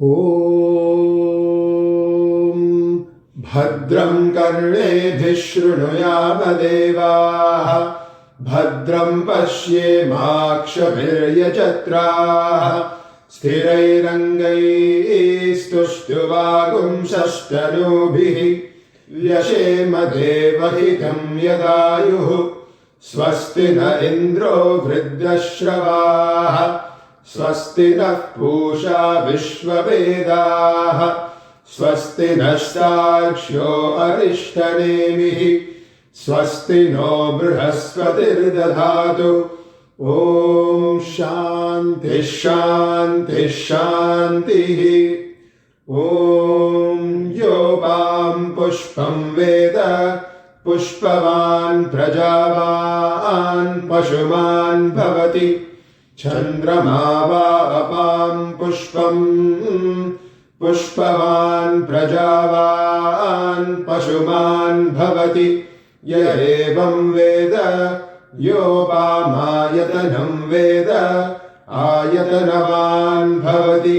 ॐ भद्रं कर्णेभिः शृणुयामदेवाः भद्रं पश्येमाक्षभिर्यजत्राः स्थिरैरङ्गैस्तुष्ट्वागुंसस्तनूभिः व्यशेम देवहितं यदायुः स्वस्ति न इन्द्रो वृद्धश्रवाः स्वस्ति नः पूषा विश्ववेदाः स्वस्ति नस्तार्क्ष्यो अरिष्टनेमिः स्वस्ति नो बृहस्पतिर्दधातु ॐ शान्तिः शान्तिः शान्तिः ॐ योपां पुष्पं वेद पुष्पवान् प्रजावान् पशुमान् भवति चन्द्रमा वा अपां पुष्पं पुष्पवान् प्रजावान् पशुमान् भवति य एवं वेद योपामायतनं वेद आयतनवान् भवति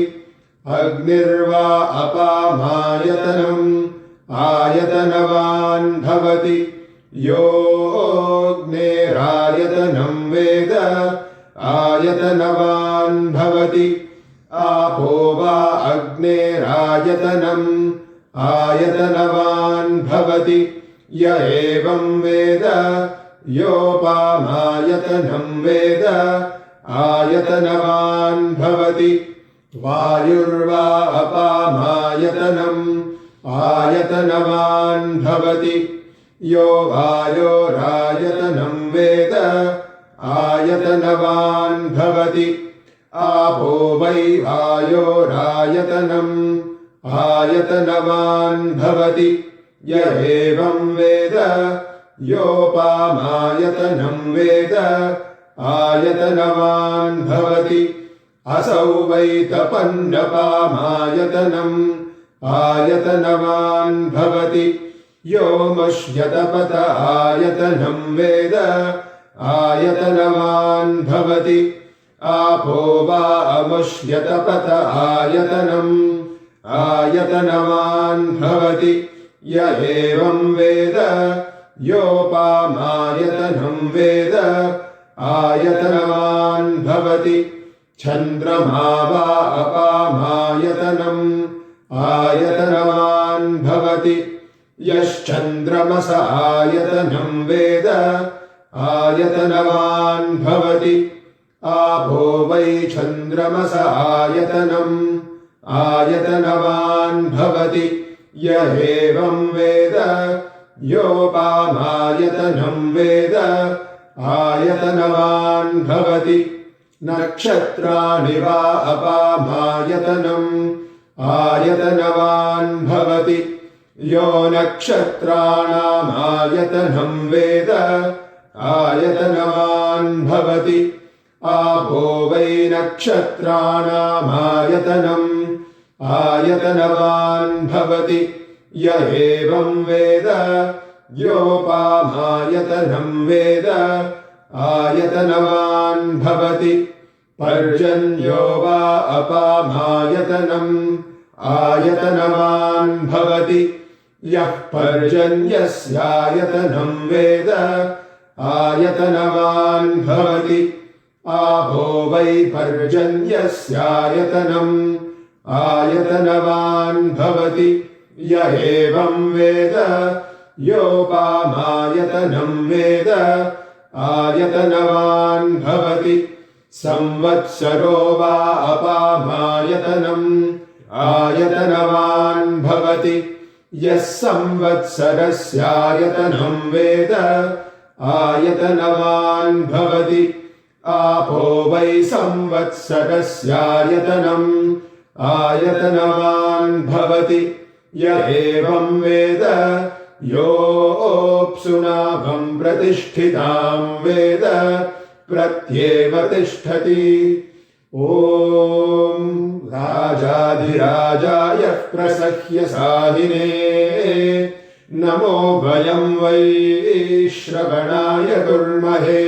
अग्निर्वा अपामायतनम् आयतनवान् भवति योऽग्नेरायतनं वेद आयतनवान् भवति आपो वा अग्नेरायतनम् आयतनवान् भवति य एवं वेद योपामायतनं वेद आयतनवान् भवति वायुर्वा अपामायतनम् आयतनवान् भवति यो वायोरायतनं वेद आयतनवान् भवति आपो वै वायोरायतनम् आयतनवान् भवति य एवं वेद योपामायतनं वेद आयतनवान् भवति असौ वै तपन्नपामायतनम् आयतनवान् भवति यो मुष्यतपत आयतनं वेद आयतनवान् भवति आपो वा अमुष्यतपत आयतनम् आयतनवान् भवति य एवं वेद योपामायतनं वेद आयतनवान् भवति चन्द्रमा वा अपामायतनम् आयतनवान् भवति यश्चन्द्रमस आयतनं वेद आयतनवान् भवति आपो वै चन्द्रमस आयतनम् आयतनवान् भवति य एवं वेद योपामायतनं वेद आयतनवान् भवति नक्षत्राणि वा अपामायतनम् आयतनवान् भवति यो नक्षत्राणामायतनं वेद आयतनवान् भवति आपो वै नक्षत्राणामायतनम् आयतनवान् भवति य एवं वेद योपामायतनं वेद आयतनवान् भवति पर्जन्यो वा अपामायतनम् आयतनवान् भवति यः पर्जन्यस्यायतनं वेद आयतनवान् भवति आपो वै पर्जन्यस्यायतनम् आयतनवान् भवति य एवं वेद योपामायतनं वेद आयतनवान् भवति संवत्सरो वा अपामायतनम् आयतनवान् भवति यः संवत्सरस्यायतनं वेद आयतनवान् भवति आपो वै संवत्सरस्यायतनम् आयतनवान् भवति य एवं वेद योऽप्सुनाभं प्रतिष्ठितां वेद प्रत्येव तिष्ठति ॐ राजाधिराजाय प्रसह्य साहिने नमो वयं वै श्रवणाय कुर्महे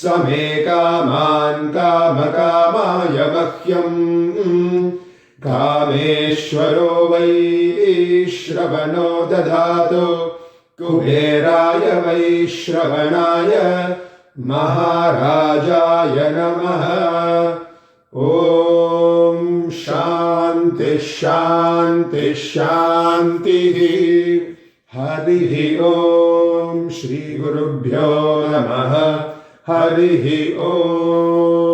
समे कामान् कामकामाय मह्यम् कामेश्वरो वैश्रवणो दधातु कुबेराय वैश्रवणाय महाराजाय नमः। ॐ शान्ति शान्ति शान्तिः। हरिः ॐ श्रीगुरुभ्यो नमः। हरिः ॐ।